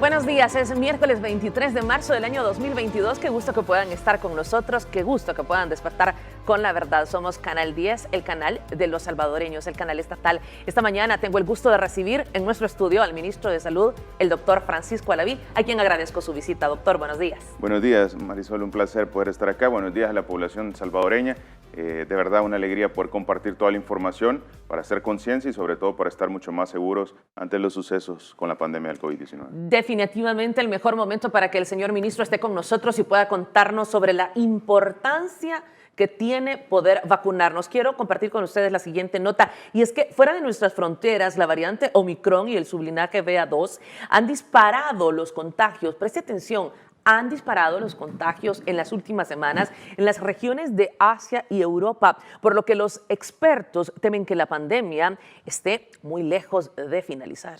Buenos días, es miércoles 23 de marzo del año 2022. Qué gusto que puedan estar con nosotros, qué gusto que puedan despertar con la verdad. Somos Canal 10, el canal de los salvadoreños, el canal estatal. Esta mañana tengo el gusto de recibir en nuestro estudio al ministro de Salud, el doctor Francisco Alaví, a quien agradezco su visita. Doctor, buenos días. Buenos días, Marisol, un placer poder estar acá. Buenos días a la población salvadoreña. De verdad una alegría poder compartir toda la información para hacer conciencia y sobre todo para estar mucho más seguros ante los sucesos con la pandemia del COVID-19. Definitivamente el mejor momento para que el señor ministro esté con nosotros y pueda contarnos sobre la importancia que tiene poder vacunarnos. Quiero compartir con ustedes la siguiente nota, y es que fuera de nuestras fronteras, la variante Omicron y el sublinaje BA2 han disparado los contagios. Preste atención, han disparado los contagios en las últimas semanas en las regiones de Asia y Europa, por lo que los expertos temen que la pandemia esté muy lejos de finalizar.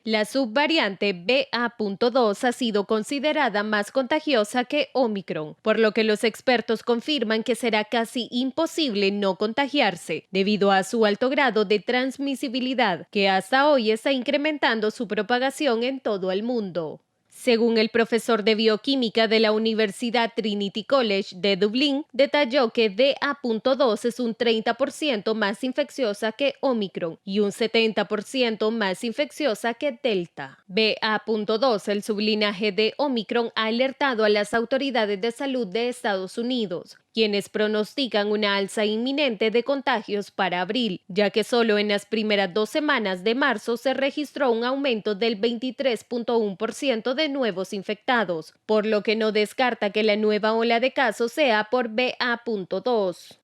La subvariante BA.2 ha sido considerada más contagiosa que Omicron, por lo que los expertos confirman que será casi imposible no contagiarse, debido a su alto grado de transmisibilidad, que hasta hoy está incrementando su propagación en todo el mundo. Según el profesor de bioquímica de la Universidad Trinity College de Dublín, detalló que BA.2 es un 30% más infecciosa que Omicron y un 70% más infecciosa que Delta. BA.2, el sublinaje de Omicron, ha alertado a las autoridades de salud de Estados Unidos, quienes pronostican una alza inminente de contagios para abril, ya que solo en las primeras 2 semanas de marzo se registró un aumento del 23.1% de nuevos infectados, por lo que no descarta que la nueva ola de casos sea por BA.2.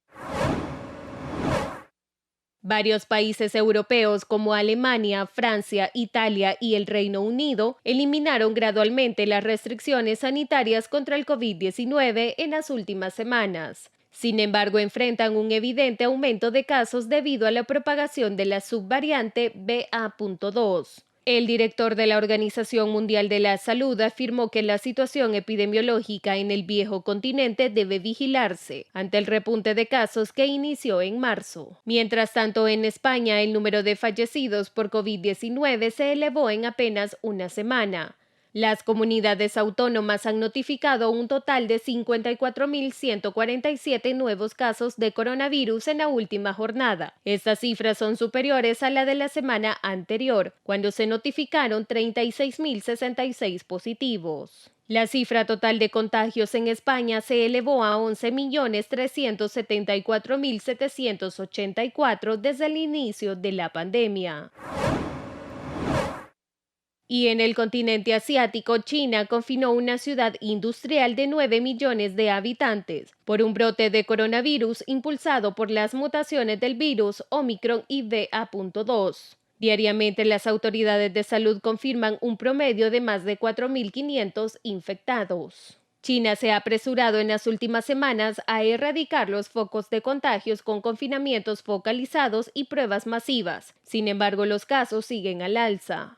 Varios países europeos como Alemania, Francia, Italia y el Reino Unido eliminaron gradualmente las restricciones sanitarias contra el COVID-19 en las últimas semanas. Sin embargo, enfrentan un evidente aumento de casos debido a la propagación de la subvariante BA.2. El director de la Organización Mundial de la Salud afirmó que la situación epidemiológica en el viejo continente debe vigilarse ante el repunte de casos que inició en marzo. Mientras tanto, en España el número de fallecidos por COVID-19 se elevó en apenas una semana. Las comunidades autónomas han notificado un total de 54.147 nuevos casos de coronavirus en la última jornada. Estas cifras son superiores a la de la semana anterior, cuando se notificaron 36.066 positivos. La cifra total de contagios en España se elevó a 11.374.784 desde el inicio de la pandemia. Y en el continente asiático, China confinó una ciudad industrial de 9 millones de habitantes por un brote de coronavirus impulsado por las mutaciones del virus Omicron y BA.2. Diariamente, las autoridades de salud confirman un promedio de más de 4.500 infectados. China se ha apresurado en las últimas semanas a erradicar los focos de contagios con confinamientos focalizados y pruebas masivas. Sin embargo, los casos siguen al alza.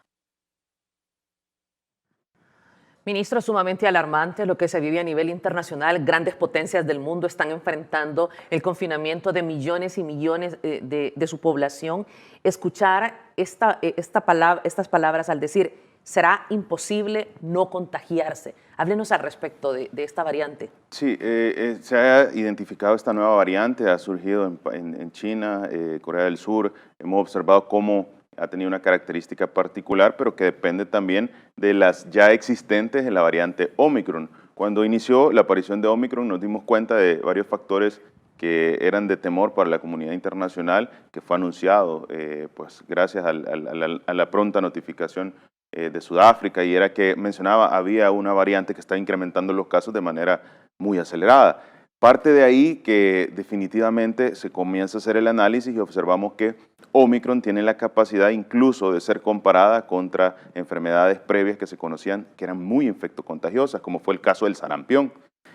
Ministro, sumamente alarmante lo que se vive a nivel internacional. Grandes potencias del mundo están enfrentando el confinamiento de millones y millones de su población. Escuchar estas palabras al decir, será imposible no contagiarse. Háblenos al respecto de esta variante. Sí, se ha identificado esta nueva variante, ha surgido en China, Corea del Sur. Hemos observado cómo ha tenido una característica particular, pero que depende también de las ya existentes en la variante Omicron. Cuando inició la aparición de Omicron nos dimos cuenta de varios factores que eran de temor para la comunidad internacional, que fue anunciado pues gracias a la pronta notificación de Sudáfrica, y era que mencionaba había una variante que está incrementando los casos de manera muy acelerada. Parte de ahí que definitivamente se comienza a hacer el análisis y observamos que Omicron tiene la capacidad incluso de ser comparada contra enfermedades previas que se conocían que eran muy infectocontagiosas, como fue el caso del sarampión.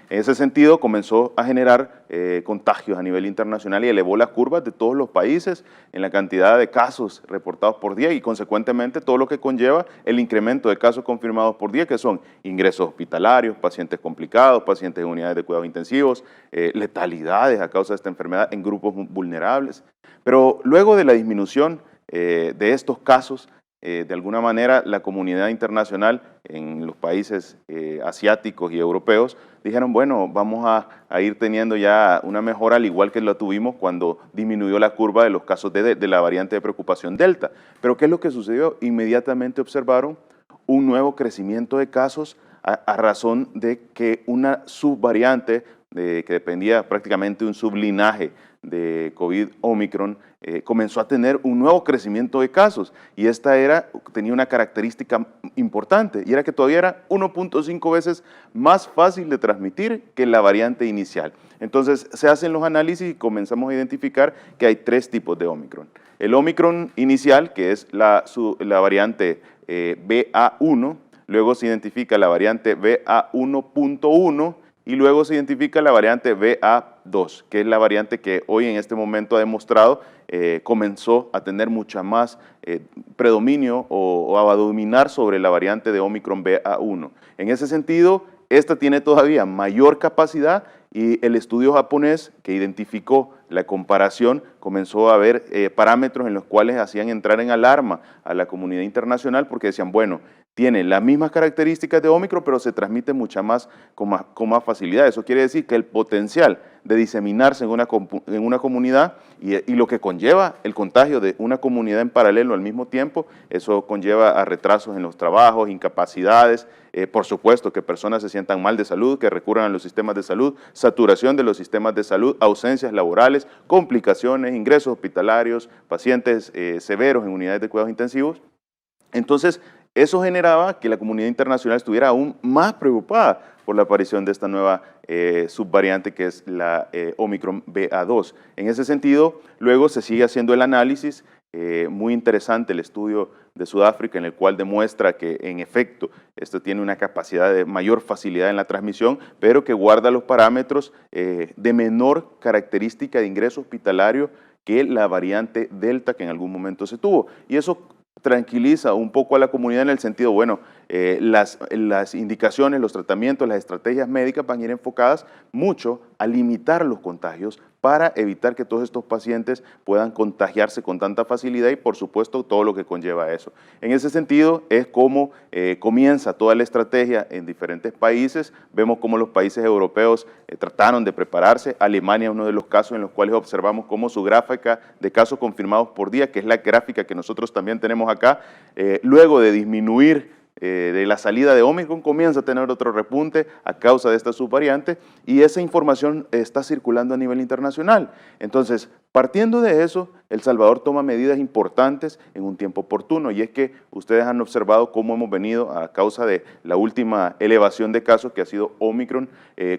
En ese sentido, comenzó a generar contagios a nivel internacional y elevó las curvas de todos los países en la cantidad de casos reportados por día y, consecuentemente, todo lo que conlleva el incremento de casos confirmados por día, que son ingresos hospitalarios, pacientes complicados, pacientes en unidades de cuidados intensivos, letalidades a causa de esta enfermedad en grupos vulnerables. Pero luego de la disminución de estos casos, de alguna manera la comunidad internacional en los países asiáticos y europeos dijeron, bueno, vamos a ir teniendo ya una mejora al igual que la tuvimos cuando disminuyó la curva de los casos de la variante de preocupación Delta. Pero ¿qué es lo que sucedió? Inmediatamente observaron un nuevo crecimiento de casos a razón de que una subvariante que dependía prácticamente de un sublinaje de COVID Omicron, comenzó a tener un nuevo crecimiento de casos y esta tenía una característica importante y era que todavía era 1.5 veces más fácil de transmitir que la variante inicial. Entonces se hacen los análisis y comenzamos a identificar que hay 3 tipos de Omicron. El Omicron inicial, que es la variante BA1, luego se identifica la variante BA1.1 y luego se identifica la variante BA2, que es la variante que hoy en este momento ha demostrado comenzó a tener mucha más predominio o a dominar sobre la variante de Omicron BA1. En ese sentido, esta tiene todavía mayor capacidad y el estudio japonés que identificó la comparación comenzó a ver parámetros en los cuales hacían entrar en alarma a la comunidad internacional porque decían, bueno, tiene las mismas características de Omicron, pero se transmite mucha más, con más facilidad. Eso quiere decir que el potencial de diseminarse en una comunidad y lo que conlleva el contagio de una comunidad en paralelo al mismo tiempo, eso conlleva a retrasos en los trabajos, incapacidades, por supuesto que personas se sientan mal de salud, que recurran a los sistemas de salud, saturación de los sistemas de salud, ausencias laborales, complicaciones, ingresos hospitalarios, pacientes severos en unidades de cuidados intensivos. Entonces, eso generaba que la comunidad internacional estuviera aún más preocupada por la aparición de esta nueva subvariante que es la Omicron BA2. En ese sentido, luego se sigue haciendo el análisis, muy interesante el estudio de Sudáfrica en el cual demuestra que en efecto esto tiene una capacidad de mayor facilidad en la transmisión, pero que guarda los parámetros de menor característica de ingreso hospitalario que la variante Delta que en algún momento se tuvo. Y eso tranquiliza un poco a la comunidad en el sentido, bueno, las indicaciones, los tratamientos, las estrategias médicas van a ir enfocadas mucho a limitar los contagios para evitar que todos estos pacientes puedan contagiarse con tanta facilidad y por supuesto todo lo que conlleva eso. En ese sentido es como comienza toda la estrategia en diferentes países. Vemos cómo los países europeos trataron de prepararse. Alemania es uno de los casos en los cuales observamos cómo su gráfica de casos confirmados por día, que es la gráfica que nosotros también tenemos acá, luego de disminuir de la salida de Omicron comienza a tener otro repunte a causa de esta subvariante y esa información está circulando a nivel internacional. Entonces, partiendo de eso, El Salvador toma medidas importantes en un tiempo oportuno y es que ustedes han observado cómo hemos venido a causa de la última elevación de casos que ha sido Omicron,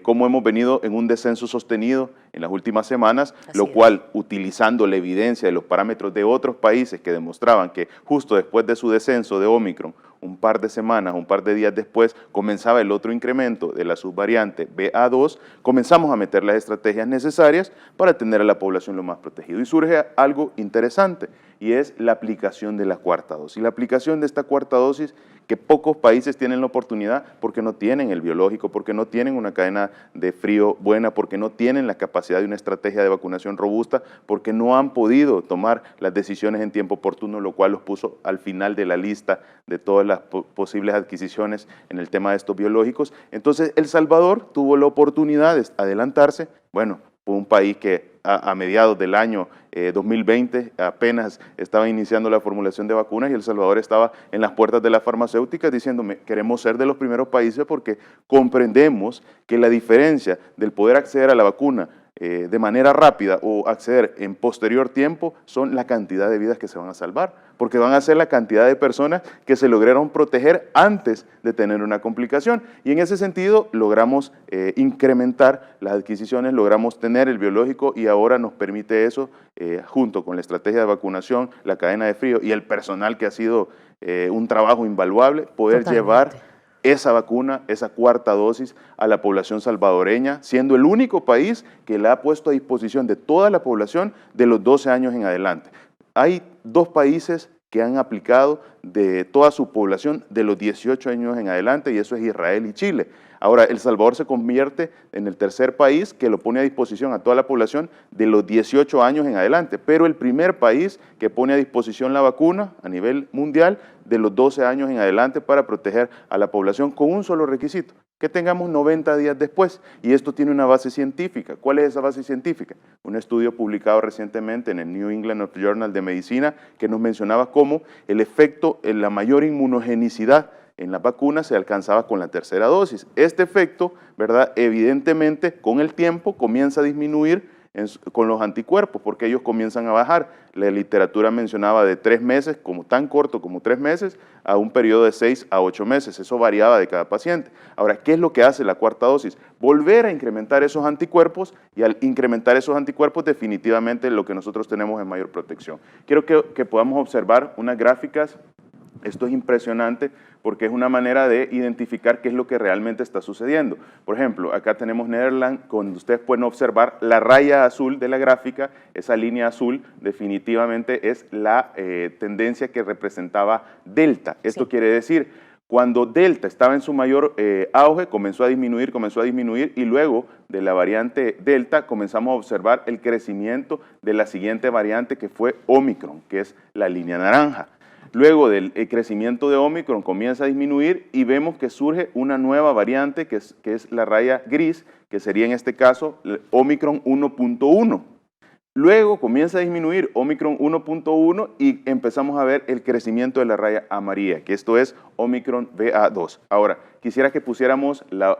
cómo hemos venido en un descenso sostenido en las últimas semanas, lo cual utilizando la evidencia de los parámetros de otros países que demostraban que justo después de su descenso de Omicron, un par de semanas, un par de días después, comenzaba el otro incremento de la subvariante BA2, comenzamos a meter las estrategias necesarias para tener a la población lo más protegido. Y surge algo interesante, y es la aplicación de la cuarta dosis. La aplicación de esta cuarta dosis, que pocos países tienen la oportunidad porque no tienen el biológico, porque no tienen una cadena de frío buena, porque no tienen la capacidad de una estrategia de vacunación robusta, porque no han podido tomar las decisiones en tiempo oportuno, lo cual los puso al final de la lista de todas las posibles adquisiciones en el tema de estos biológicos. Entonces, El Salvador tuvo la oportunidad de adelantarse. Bueno, fue un país que a mediados del año 2020 apenas estaba iniciando la formulación de vacunas y El Salvador estaba en las puertas de las farmacéuticas diciéndome, queremos ser de los primeros países porque comprendemos que la diferencia del poder acceder a la vacuna de manera rápida o acceder en posterior tiempo son la cantidad de vidas que se van a salvar, porque van a ser la cantidad de personas que se lograron proteger antes de tener una complicación. Y en ese sentido logramos incrementar las adquisiciones, logramos tener el biológico y ahora nos permite eso, junto con la estrategia de vacunación, la cadena de frío y el personal que ha sido un trabajo invaluable, poder llevar esa vacuna, esa cuarta dosis a la población salvadoreña, siendo el único país que la ha puesto a disposición de toda la población de los 12 años en adelante. Hay 2 países que han aplicado de toda su población de los 18 años en adelante, y eso es Israel y Chile. Ahora, El Salvador se convierte en el tercer país que lo pone a disposición a toda la población de los 18 años en adelante, pero el primer país que pone a disposición la vacuna a nivel mundial de los 12 años en adelante para proteger a la población con un solo requisito, que tengamos 90 días después. Y esto tiene una base científica. ¿Cuál es esa base científica? Un estudio publicado recientemente en el New England Journal de Medicina que nos mencionaba cómo el efecto en la mayor inmunogenicidad en la vacuna se alcanzaba con la tercera dosis. Este efecto, ¿verdad?, evidentemente con el tiempo comienza a disminuir con los anticuerpos, porque ellos comienzan a bajar. La literatura mencionaba de 3 meses, como tan corto como 3 meses, a un periodo de 6 a 8 meses. Eso variaba de cada paciente. Ahora, ¿qué es lo que hace la cuarta dosis? Volver a incrementar esos anticuerpos, y al incrementar esos anticuerpos definitivamente lo que nosotros tenemos es mayor protección. Quiero que podamos observar unas gráficas. Esto es impresionante porque es una manera de identificar qué es lo que realmente está sucediendo. Por ejemplo, acá tenemos Netherlands, donde ustedes pueden observar la raya azul de la gráfica. Esa línea azul definitivamente es la tendencia que representaba Delta. Esto quiere decir, cuando Delta estaba en su mayor auge, comenzó a disminuir, y luego de la variante Delta comenzamos a observar el crecimiento de la siguiente variante, que fue Omicron, que es la línea naranja. Luego del crecimiento de Omicron comienza a disminuir y vemos que surge una nueva variante que es la raya gris, que sería en este caso Omicron 1.1. Luego comienza a disminuir Omicron 1.1 y empezamos a ver el crecimiento de la raya amarilla, que esto es Omicron BA2. Ahora, quisiera que pusiéramos la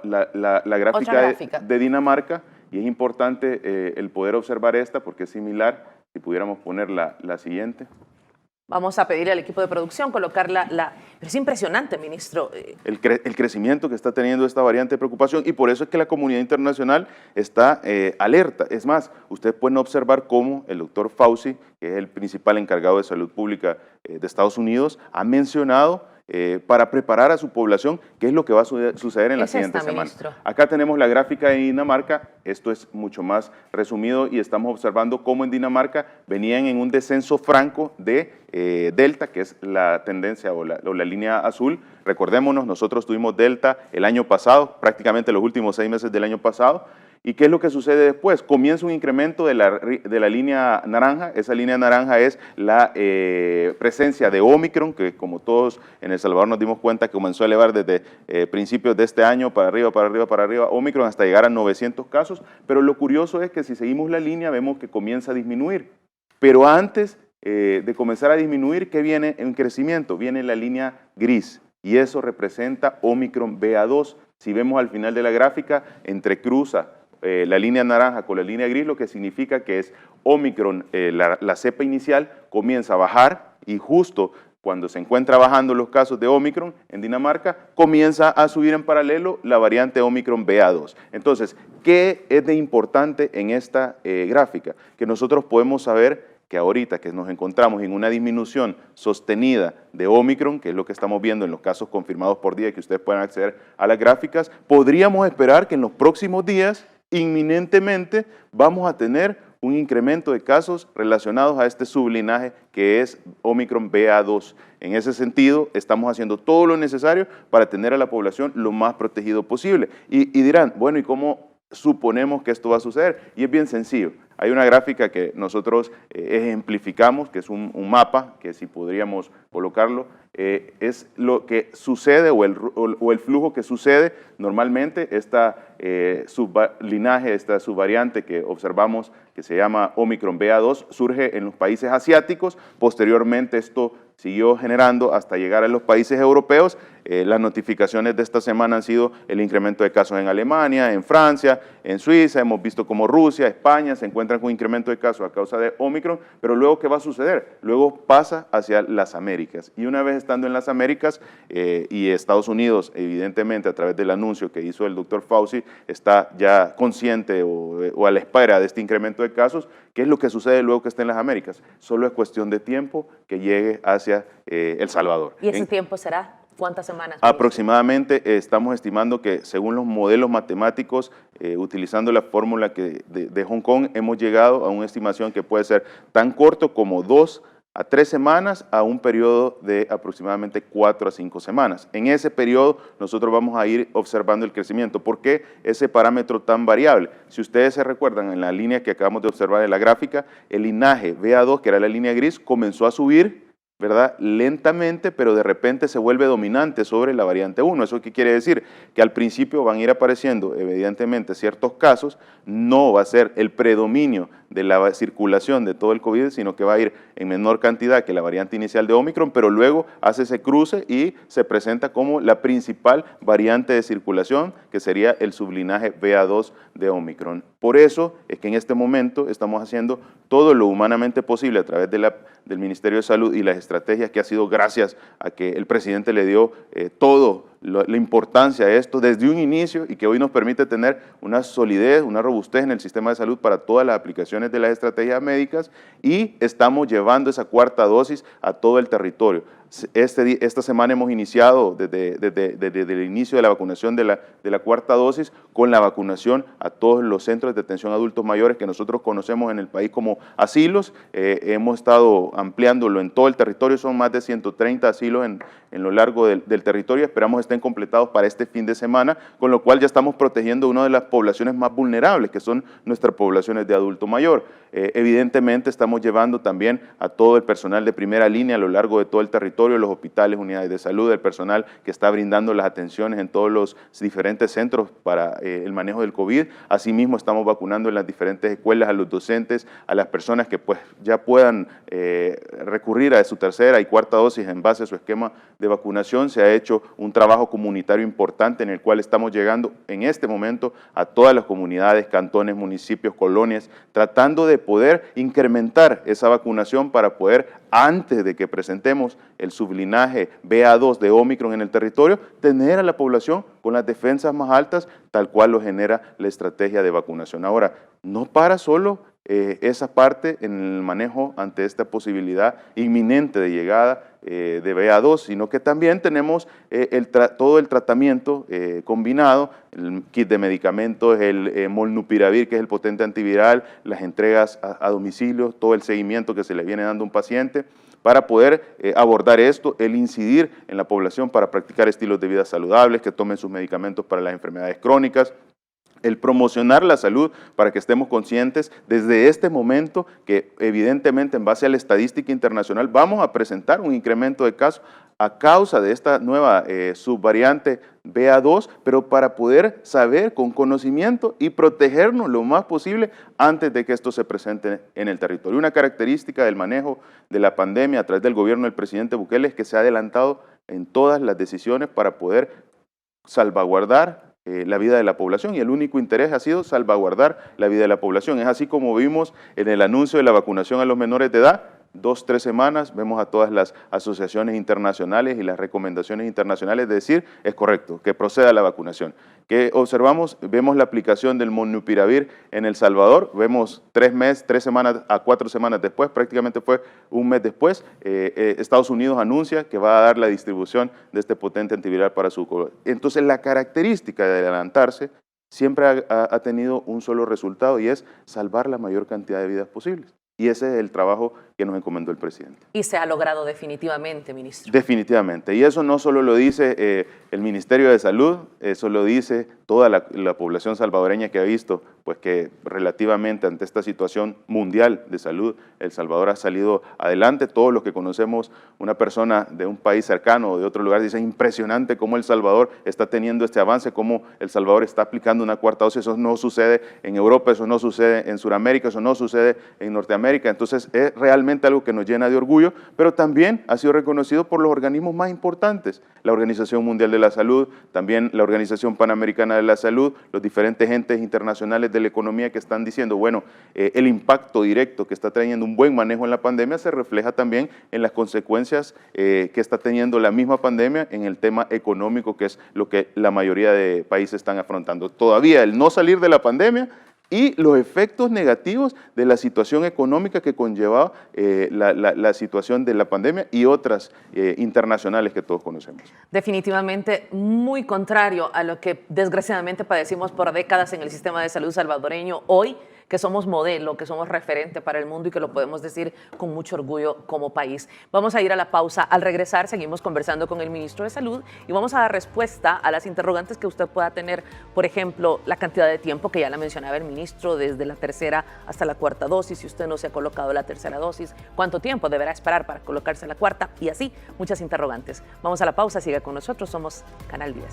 gráfica de Dinamarca, y es importante el poder observar esta porque es similar. Si pudiéramos poner la siguiente. Vamos a pedirle al equipo de producción colocarla. Pero es impresionante, ministro. El crecimiento que está teniendo esta variante de preocupación, y por eso es que la comunidad internacional está alerta. Es más, ustedes pueden observar cómo el doctor Fauci, que es el principal encargado de salud pública de Estados Unidos, ha mencionado para preparar a su población qué es lo que va a suceder en la siguiente semana. Acá tenemos la gráfica de Dinamarca. Esto es mucho más resumido y estamos observando cómo en Dinamarca venían en un descenso franco de Delta, que es la tendencia o la línea azul. Recordémonos, nosotros tuvimos Delta el año pasado, prácticamente los últimos 6 meses del año pasado. ¿Y qué es lo que sucede después? Comienza un incremento de la línea naranja. Esa línea naranja es la presencia de Omicron, que como todos en El Salvador nos dimos cuenta que comenzó a elevar desde principios de este año para arriba, Omicron, hasta llegar a 900 casos. Pero lo curioso es que si seguimos la línea vemos que comienza a disminuir. Pero antes de comenzar a disminuir, ¿qué viene en crecimiento? Viene la línea gris, y eso representa Omicron BA2. Si vemos al final de la gráfica, entrecruza la línea naranja con la línea gris, lo que significa que es Omicron, la cepa inicial comienza a bajar, y justo cuando se encuentra bajando los casos de Omicron en Dinamarca, comienza a subir en paralelo la variante Omicron BA2. Entonces, ¿qué es de importante en esta gráfica? Que nosotros podemos saber que ahorita que nos encontramos en una disminución sostenida de Omicron, que es lo que estamos viendo en los casos confirmados por día, que ustedes pueden acceder a las gráficas, podríamos esperar que en los próximos días, inminentemente, vamos a tener un incremento de casos relacionados a este sublinaje que es Omicron BA2. En ese sentido, estamos haciendo todo lo necesario para tener a la población lo más protegido posible. Y dirán, bueno, ¿y cómo suponemos que esto va a suceder? Y es bien sencillo. Hay una gráfica que nosotros ejemplificamos, que es un mapa, que si podríamos colocarlo, es lo que sucede o el flujo que sucede normalmente. Esta sublinaje, esta subvariante que observamos, que se llama Omicron BA2, surge en los países asiáticos. Posteriormente esto siguió generando hasta llegar a los países europeos. Las notificaciones de esta semana han sido el incremento de casos en Alemania, en Francia, en Suiza. Hemos visto como Rusia, España se encuentran con incremento de casos a causa de Omicron, pero luego, ¿qué va a suceder? Luego pasa hacia las Américas, y una vez estando en las Américas y Estados Unidos, evidentemente a través del anuncio que hizo el doctor Fauci, está ya consciente o a la espera de este incremento de casos. ¿Qué es lo que sucede luego que esté en las Américas? Solo es cuestión de tiempo que llegue hacia El Salvador. ¿Y ese tiempo será? ¿Cuántas semanas? Aproximadamente estamos estimando que, según los modelos matemáticos, utilizando la fórmula de Hong Kong, hemos llegado a una estimación que puede ser tan corto como 2 a 3 semanas a un periodo de aproximadamente 4 a 5 semanas. En ese periodo nosotros vamos a ir observando el crecimiento. ¿Por qué ese parámetro tan variable? Si ustedes se recuerdan en la línea que acabamos de observar en la gráfica, el linaje BA2, que era la línea gris, comenzó a subir, ¿verdad? Lentamente, pero de repente se vuelve dominante sobre la variante 1. ¿Eso qué quiere decir? Que al principio van a ir apareciendo, evidentemente, ciertos casos, no va a ser el predominio de la circulación de todo el COVID, sino que va a ir en menor cantidad que la variante inicial de Omicron, pero luego hace ese cruce y se presenta como la principal variante de circulación, que sería el sublinaje BA2 de Omicron. Por eso es que en este momento estamos haciendo todo lo humanamente posible a través del Ministerio de Salud y las estrategias que ha sido gracias a que el presidente le dio la importancia a esto desde un inicio y que hoy nos permite tener una solidez, una robustez en el sistema de salud para todas las aplicaciones de las estrategias médicas, y estamos llevando esa cuarta dosis a todo el territorio. Esta semana hemos iniciado desde el inicio de la vacunación de la cuarta dosis con la vacunación a todos los centros de atención a adultos mayores que nosotros conocemos en el país como asilos. Hemos estado ampliándolo en todo el territorio, son más de 130 asilos en lo largo del territorio. Esperamos estén completados para este fin de semana, con lo cual ya estamos protegiendo una de las poblaciones más vulnerables, que son nuestras poblaciones de adulto mayor. Evidentemente estamos llevando también a todo el personal de primera línea a lo largo de todo el territorio, los hospitales, unidades de salud, el personal que está brindando las atenciones en todos los diferentes centros para el manejo del COVID. Asimismo, estamos vacunando en las diferentes escuelas a los docentes, a las personas que pues ya puedan recurrir a su tercera y cuarta dosis en base a su esquema de vacunación. Se ha hecho un trabajo comunitario importante en el cual estamos llegando en este momento a todas las comunidades, cantones, municipios, colonias, tratando de poder incrementar esa vacunación para poder, antes de que presentemos el sublinaje BA2 de Omicron en el territorio, tener a la población con las defensas más altas, tal cual lo genera la estrategia de vacunación. Ahora, no para solo esa parte en el manejo ante esta posibilidad inminente de llegada de BA2, sino que también tenemos todo el tratamiento combinado, el kit de medicamentos, el molnupiravir, que es el potente antiviral, las entregas a domicilio, todo el seguimiento que se le viene dando a un paciente, para poder abordar esto, el incidir en la población para practicar estilos de vida saludables, que tomen sus medicamentos para las enfermedades crónicas, el promocionar la salud para que estemos conscientes desde este momento que evidentemente en base a la estadística internacional vamos a presentar un incremento de casos a causa de esta nueva subvariante BA2, pero para poder saber con conocimiento y protegernos lo más posible antes de que esto se presente en el territorio. Una característica del manejo de la pandemia a través del gobierno del presidente Bukele es que se ha adelantado en todas las decisiones para poder salvaguardar la vida de la población, y el único interés ha sido salvaguardar la vida de la población. Es así como vimos en el anuncio de la vacunación a los menores de edad, 2-3 semanas, vemos a todas las asociaciones internacionales y las recomendaciones internacionales de decir, es correcto, que proceda la vacunación. ¿Qué observamos? Vemos la aplicación del molnupiravir en El Salvador, vemos 3 semanas a 4 semanas después, prácticamente fue un mes después, Estados Unidos anuncia que va a dar la distribución de este potente antiviral para su... Entonces, la característica de adelantarse siempre ha tenido un solo resultado, y es salvar la mayor cantidad de vidas posibles. Y ese es el trabajo que nos encomendó el presidente. Y se ha logrado definitivamente, ministro. Definitivamente. Y eso no solo lo dice el Ministerio de Salud, eso lo dice toda la población salvadoreña, que ha visto pues, que relativamente ante esta situación mundial de salud, El Salvador ha salido adelante. Todos los que conocemos una persona de un país cercano o de otro lugar dicen, impresionante cómo El Salvador está teniendo este avance, cómo El Salvador está aplicando una cuarta dosis. Eso no sucede en Europa, eso no sucede en Sudamérica, eso no sucede en Norteamérica. Entonces es realmente algo que nos llena de orgullo, pero también ha sido reconocido por los organismos más importantes, la Organización Mundial de la Salud, también la Organización Panamericana de la Salud, los diferentes entes internacionales de la economía que están diciendo, bueno, el impacto directo que está trayendo un buen manejo en la pandemia se refleja también en las consecuencias que está teniendo la misma pandemia en el tema económico, que es lo que la mayoría de países están afrontando. Todavía el no salir de la pandemia y los efectos negativos de la situación económica que conllevaba la situación de la pandemia y otras internacionales que todos conocemos. Definitivamente muy contrario a lo que desgraciadamente padecimos por décadas en el sistema de salud salvadoreño. Hoy que somos modelo, que somos referente para el mundo y que lo podemos decir con mucho orgullo como país. Vamos a ir a la pausa. Al regresar seguimos conversando con el ministro de Salud y vamos a dar respuesta a las interrogantes que usted pueda tener. Por ejemplo, la cantidad de tiempo que ya la mencionaba el ministro, desde la tercera hasta la cuarta dosis. Si usted no se ha colocado la tercera dosis, ¿cuánto tiempo deberá esperar para colocarse la cuarta? Y así, muchas interrogantes. Vamos a la pausa, siga con nosotros, somos Canal 10.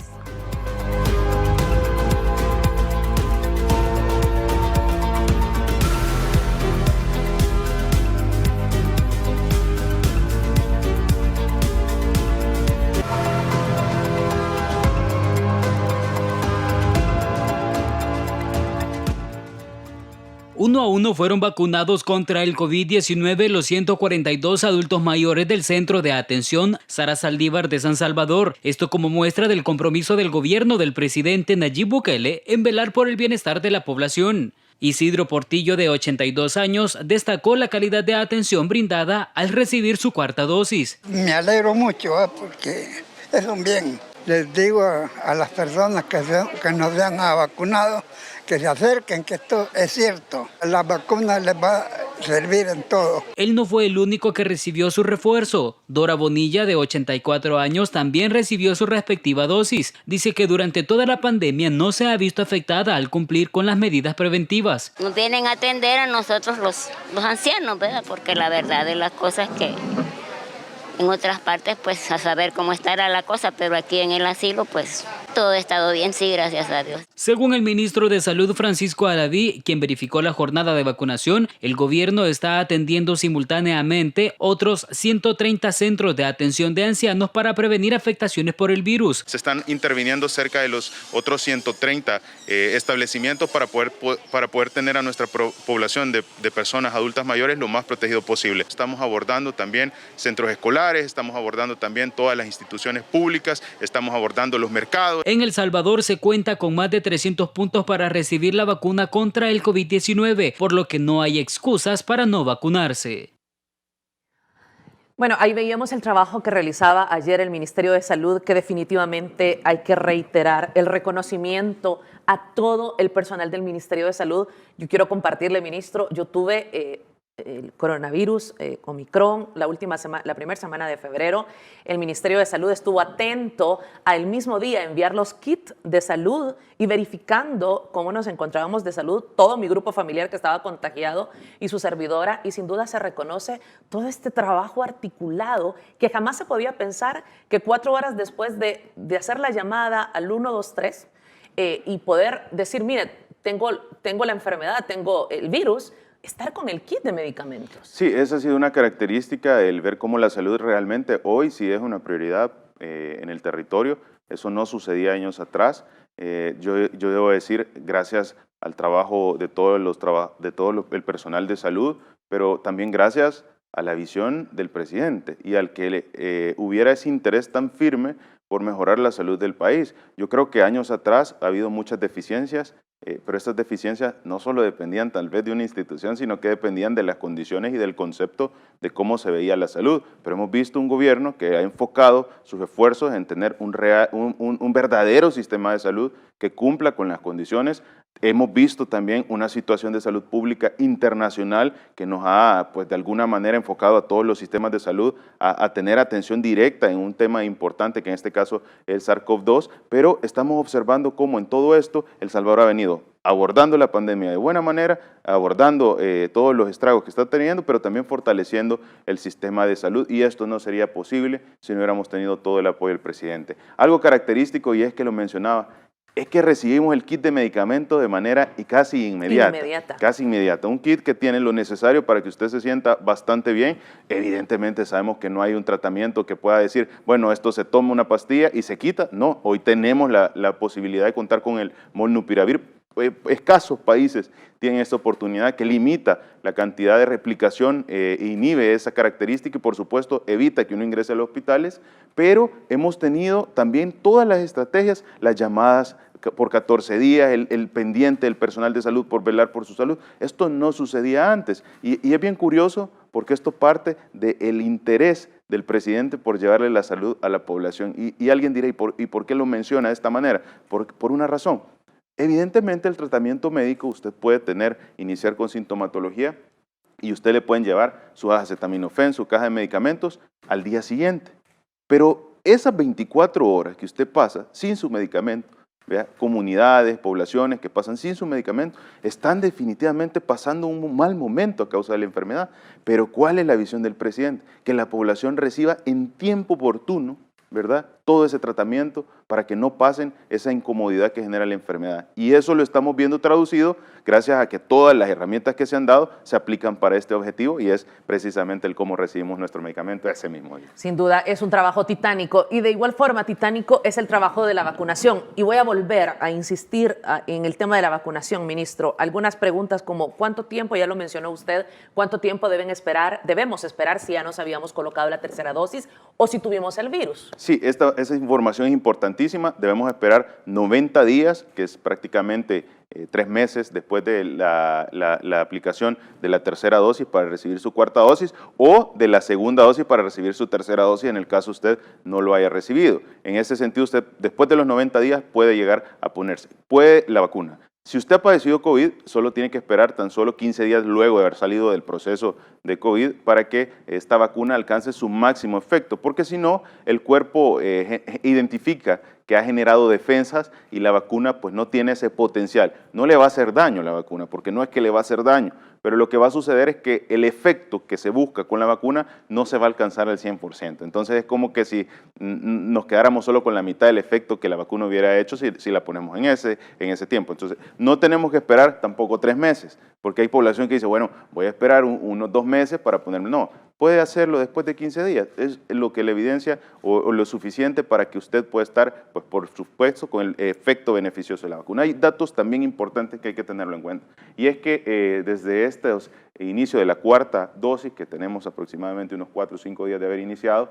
Uno a uno fueron vacunados contra el COVID-19 los 142 adultos mayores del Centro de Atención Sara Saldívar de San Salvador. Esto como muestra del compromiso del gobierno del presidente Nayib Bukele en velar por el bienestar de la población. Isidro Portillo, de 82 años, destacó la calidad de atención brindada al recibir su cuarta dosis. Me alegro mucho porque es un bien. Les digo a las personas que no se han vacunado que se acerquen, que esto es cierto. La vacuna les va a servir en todo. Él no fue el único que recibió su refuerzo. Dora Bonilla, de 84 años, también recibió su respectiva dosis. Dice que durante toda la pandemia no se ha visto afectada al cumplir con las medidas preventivas. Nos vienen a atender a nosotros los ancianos, ¿verdad? Porque la verdad de las cosas que en otras partes, pues a saber cómo estará la cosa, pero aquí en el asilo, pues todo ha estado bien, sí, gracias a Dios. Según el ministro de Salud, Francisco Aradí, quien verificó la jornada de vacunación, el gobierno está atendiendo simultáneamente otros 130 centros de atención de ancianos para prevenir afectaciones por el virus. Se están interviniendo cerca de los otros 130 establecimientos para poder tener a nuestra población de personas adultas mayores lo más protegido posible. Estamos abordando también centros escolares, estamos abordando también todas las instituciones públicas, estamos abordando los mercados. En El Salvador se cuenta con más de 300 puntos para recibir la vacuna contra el COVID-19, por lo que no hay excusas para no vacunarse. Bueno, ahí veíamos el trabajo que realizaba ayer el Ministerio de Salud, que definitivamente hay que reiterar el reconocimiento a todo el personal del Ministerio de Salud. Yo quiero compartirle, ministro, yo tuve el coronavirus, Omicron, la primera semana de febrero. El Ministerio de Salud estuvo atento al mismo día a enviar los kits de salud y verificando cómo nos encontrábamos de salud, todo mi grupo familiar que estaba contagiado y su servidora, y sin duda se reconoce todo este trabajo articulado que jamás se podía pensar que 4 horas después de hacer la llamada al 123 y poder decir, mire, tengo la enfermedad, tengo el virus, estar con el kit de medicamentos. Sí, esa ha sido una característica, el ver cómo la salud realmente hoy sí es una prioridad en el territorio. Eso no sucedía años atrás. Yo debo decir, gracias al trabajo de todo el personal de salud, pero también gracias a la visión del presidente y al que hubiera ese interés tan firme por mejorar la salud del país. Yo creo que años atrás ha habido muchas deficiencias, pero estas deficiencias no solo dependían tal vez de una institución, sino que dependían de las condiciones y del concepto de cómo se veía la salud. Pero hemos visto un gobierno que ha enfocado sus esfuerzos en tener un verdadero sistema de salud que cumpla con las condiciones. Hemos visto también una situación de salud pública internacional que nos ha, pues, de alguna manera enfocado a todos los sistemas de salud a tener atención directa en un tema importante, que en este caso es el SARS-CoV-2, pero estamos observando cómo en todo esto El Salvador ha venido abordando la pandemia de buena manera, abordando todos los estragos que está teniendo, pero también fortaleciendo el sistema de salud, y esto no sería posible si no hubiéramos tenido todo el apoyo del presidente. Algo característico, y es que lo mencionaba, es que recibimos el kit de medicamentos de manera casi inmediata. Casi inmediata. Un kit que tiene lo necesario para que usted se sienta bastante bien. Evidentemente sabemos que no hay un tratamiento que pueda decir, bueno, esto se toma una pastilla y se quita. No, hoy tenemos la posibilidad de contar con el molnupiravir. Escasos países tienen esta oportunidad que limita la cantidad de replicación, inhibe esa característica y por supuesto evita que uno ingrese a los hospitales, pero hemos tenido también todas las estrategias, las llamadas por 14 días, el pendiente del personal de salud por velar por su salud. Esto no sucedía antes y es bien curioso porque esto parte del interés del presidente por llevarle la salud a la población. Y alguien dirá, ¿y por qué lo menciona de esta manera? Por una razón. Evidentemente el tratamiento médico usted puede iniciar con sintomatología y usted le pueden llevar su acetaminofén, su caja de medicamentos al día siguiente. Pero esas 24 horas que usted pasa sin su medicamento, ¿vea? Comunidades, poblaciones que pasan sin su medicamento, están definitivamente pasando un mal momento a causa de la enfermedad. Pero ¿cuál es la visión del presidente? Que la población reciba en tiempo oportuno, ¿verdad?, todo ese tratamiento para que no pasen esa incomodidad que genera la enfermedad. Y eso lo estamos viendo traducido gracias a que todas las herramientas que se han dado se aplican para este objetivo y es precisamente el cómo recibimos nuestro medicamento ese mismo día. Sin duda es un trabajo titánico y de igual forma titánico es el trabajo de la vacunación. Y voy a volver a insistir en el tema de la vacunación, ministro. Algunas preguntas como ¿cuánto tiempo, ya lo mencionó usted, cuánto tiempo debemos esperar si ya nos habíamos colocado la tercera dosis o si tuvimos el virus? Sí, esa información es importantísima. Debemos esperar 90 días, que es prácticamente 3 meses después de la aplicación de la tercera dosis para recibir su cuarta dosis o de la segunda dosis para recibir su tercera dosis en el caso usted no lo haya recibido. En ese sentido, usted después de los 90 días puede llegar a ponerse la vacuna. Si usted ha padecido COVID, solo tiene que esperar tan solo 15 días luego de haber salido del proceso de COVID para que esta vacuna alcance su máximo efecto, porque si no, el cuerpo identifica que ha generado defensas y la vacuna pues no tiene ese potencial. No le va a hacer daño la vacuna, porque no es que le va a hacer daño, pero lo que va a suceder es que el efecto que se busca con la vacuna no se va a alcanzar al 100%. Entonces es como que si nos quedáramos solo con la mitad del efecto que la vacuna hubiera hecho si la ponemos en ese tiempo. Entonces no tenemos que esperar tampoco 3 meses, porque hay población que dice, bueno, voy a esperar unos 2 meses para ponerme. No, puede hacerlo después de 15 días. Es lo que le evidencia o lo suficiente para que usted pueda estar, pues por supuesto, con el efecto beneficioso de la vacuna. Hay datos también importantes que hay que tenerlo en cuenta. Y es que desde estos inicio de la cuarta dosis, que tenemos aproximadamente unos 4 o 5 días de haber iniciado,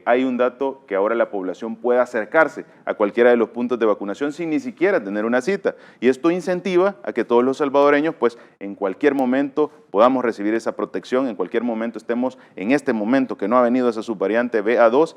hay un dato que ahora la población puede acercarse a cualquiera de los puntos de vacunación sin ni siquiera tener una cita. Y esto incentiva a que todos los salvadoreños, pues en cualquier momento podamos recibir esa protección, en cualquier momento estemos en este momento que no ha venido esa subvariante BA2,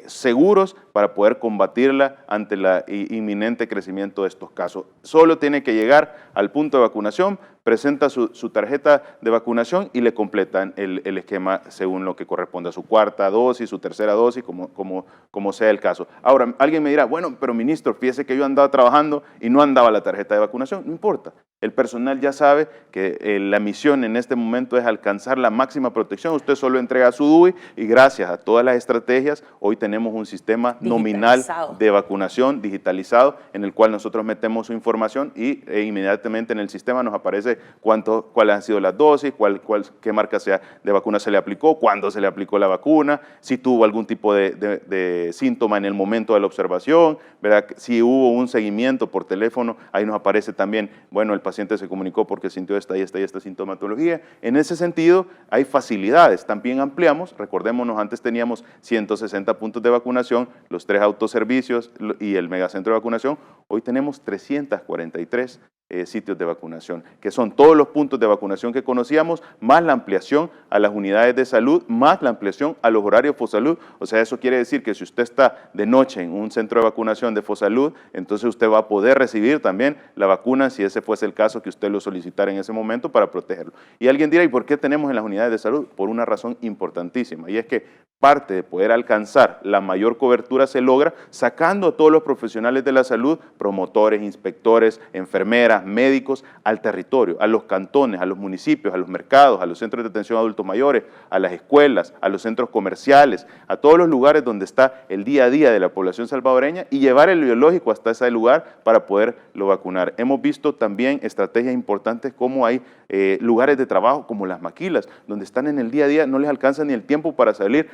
seguros para poder combatirla ante el inminente crecimiento de estos casos. Solo tiene que llegar al punto de vacunación, presenta su tarjeta de vacunación y le completan el esquema según lo que corresponde a su cuarta dosis, su tercera dosis, como sea el caso. Ahora, alguien me dirá, bueno, pero ministro, fíjese que yo andaba trabajando y no andaba la tarjeta de vacunación. No importa, el personal ya sabe que la misión en este momento es alcanzar la máxima protección. Usted solo entrega su DUI y gracias a todas las estrategias, hoy tenemos un sistema nominal de vacunación digitalizado en el cual nosotros metemos su información y inmediatamente en el sistema nos aparece cuáles han sido las dosis, qué marca de vacuna se le aplicó, cuándo se le aplicó la vacuna, si tuvo algún tipo de síntoma en el momento de la observación, ¿verdad? Si hubo un seguimiento por teléfono, ahí nos aparece también, bueno, el paciente se comunicó porque sintió esta sintomatología. En ese sentido, hay facilidades. También ampliamos, recordémonos, antes teníamos 160 puntos de vacunación, los 3 autoservicios y el megacentro de vacunación, hoy tenemos 343 sitios de vacunación, que son todos los puntos de vacunación que conocíamos, más la ampliación a las unidades de salud, más la ampliación a los horarios Fosalud. O sea, eso quiere decir que si usted está de noche en un centro de vacunación de Fosalud, entonces usted va a poder recibir también la vacuna si ese fuese el caso que usted lo solicitara en ese momento para protegerlo. Y alguien dirá, ¿y por qué tenemos en las unidades de salud? Por una razón importantísima, y es que parte de poder alcanzar la mayor cobertura se logra sacando a todos los profesionales de la salud, promotores, inspectores, enfermeras, médicos, al territorio, a los cantones, a los municipios, a los mercados, a los centros de atención a adultos mayores, a las escuelas, a los centros comerciales, a todos los lugares donde está el día a día de la población salvadoreña y llevar el biológico hasta ese lugar para poderlo vacunar. Hemos visto también estrategias importantes como hay lugares de trabajo como las maquilas, donde están en el día a día, no les alcanza ni el tiempo para salir,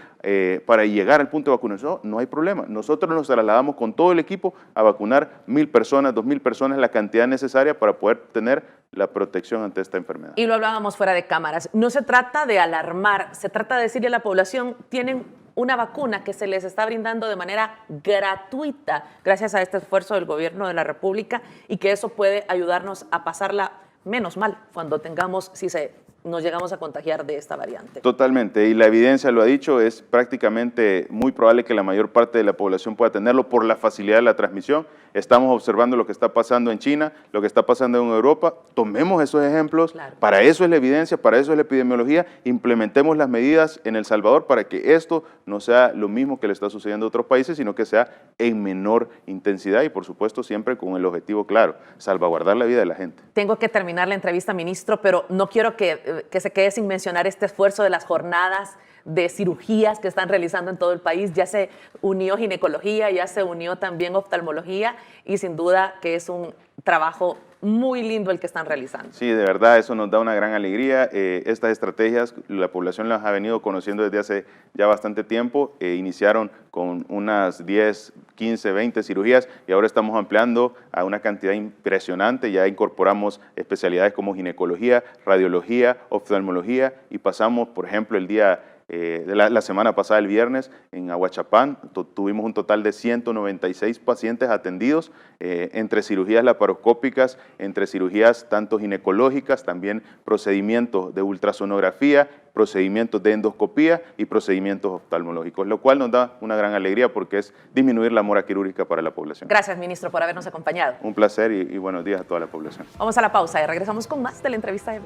para llegar al punto de vacunación. No hay problema. Nosotros nos trasladamos con todo el equipo a vacunar 1,000 personas, 2,000 personas, la cantidad necesaria para poder tener la protección ante esta enfermedad. Y lo hablábamos fuera de cámaras. No se trata de alarmar, se trata de decirle a la población, tienen una vacuna que se les está brindando de manera gratuita gracias a este esfuerzo del gobierno de la República y que eso puede ayudarnos a pasarla menos mal cuando tengamos, si se nos llegamos a contagiar de esta variante. Totalmente, y la evidencia lo ha dicho, es prácticamente muy probable que la mayor parte de la población pueda tenerlo por la facilidad de la transmisión. Estamos observando lo que está pasando en China, lo que está pasando en Europa, tomemos esos ejemplos, Claro. Para eso es la evidencia, para eso es la epidemiología, implementemos las medidas en El Salvador para que esto no sea lo mismo que le está sucediendo a otros países, sino que sea en menor intensidad y por supuesto siempre con el objetivo claro, salvaguardar la vida de la gente. Tengo que terminar la entrevista, ministro, pero no quiero que se quede sin mencionar este esfuerzo de las jornadas de cirugías que están realizando en todo el país. Ya se unió ginecología, ya se unió también oftalmología y sin duda que es un trabajo muy lindo el que están realizando. Sí, de verdad, eso nos da una gran alegría. Estas estrategias, la población las ha venido conociendo desde hace ya bastante tiempo. Iniciaron con unas 10, 15, 20 cirugías y ahora estamos ampliando a una cantidad impresionante. Ya incorporamos especialidades como ginecología, radiología, oftalmología y pasamos, por ejemplo, el día la semana pasada, el viernes, en Aguachapán, tuvimos un total de 196 pacientes atendidos entre cirugías laparoscópicas, entre cirugías tanto ginecológicas, también procedimientos de ultrasonografía, procedimientos de endoscopía y procedimientos oftalmológicos, lo cual nos da una gran alegría porque es disminuir la mora quirúrgica para la población. Gracias, ministro, por habernos acompañado. Un placer y buenos días a toda la población. Vamos a la pausa y regresamos con más de la entrevista de B.